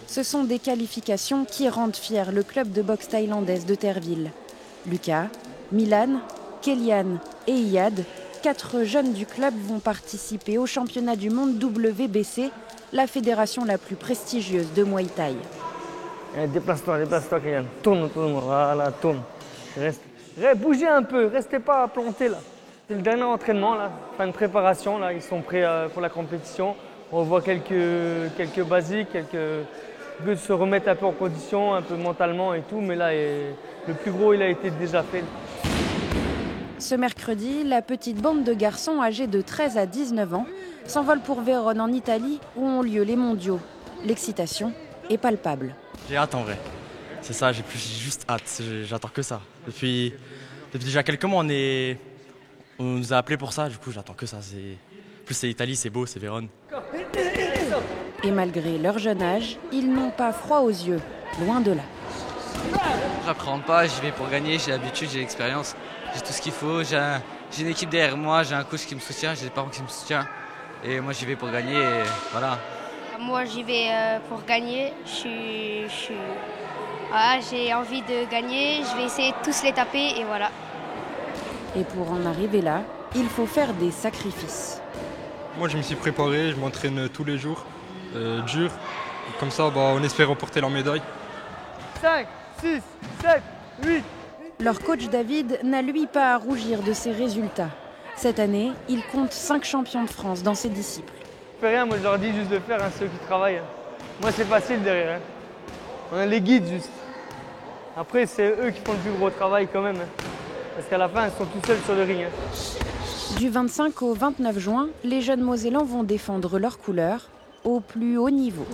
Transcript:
Ce sont des qualifications qui rendent fier le club de boxe thaïlandaise de Terville. Lucas, Milan, Kélian et Iyad, 4 jeunes du club vont participer au championnat du monde WBC, la fédération la plus prestigieuse de Muay Thai. Déplace-toi, Kélian. Tourne, voilà, tourne. Bougez un peu, restez pas plantés là. C'est le dernier entraînement là, fin de préparation là, ils sont prêts pour la compétition. On voit quelques basiques, de se remettre un peu en condition, un peu mentalement et tout, mais là le plus gros il a été déjà fait. Ce mercredi, la petite bande de garçons âgés de 13 à 19 ans s'envole pour Vérone en Italie où ont lieu les mondiaux. L'excitation est palpable. J'ai hâte en vrai, c'est ça, j'ai juste hâte, j'attends que ça. Depuis déjà quelques mois on nous a appelés pour ça, du coup j'attends que ça. Plus c'est Italie, c'est beau, c'est Vérone. Et malgré leur jeune âge, ils n'ont pas froid aux yeux, loin de là. J'apprends pas, j'y vais pour gagner, j'ai l'habitude, j'ai l'expérience, j'ai tout ce qu'il faut, j'ai une équipe derrière moi, j'ai un coach qui me soutient, j'ai des parents qui me soutiennent. Et moi j'y vais pour gagner et voilà. Moi j'y vais pour gagner, j'ai envie de gagner, je vais essayer de tous les taper et voilà. Et pour en arriver là, il faut faire des sacrifices. Moi je me suis préparé, je m'entraîne tous les jours, dur, comme ça on espère remporter leur médaille. 5, 6, 7, 8. Leur coach David n'a lui pas à rougir de ses résultats. Cette année, il compte 5 champions de France dans ses disciples. Je fais rien, moi je leur dis juste de faire, ceux qui travaillent. Moi c'est facile derrière. On les guide juste. Après c'est eux qui font le plus gros travail quand même. Parce qu'à la fin, ils sont tout seuls sur le ring. Du 25 au 29 juin, les jeunes Mosellans vont défendre leurs couleurs au plus haut niveau.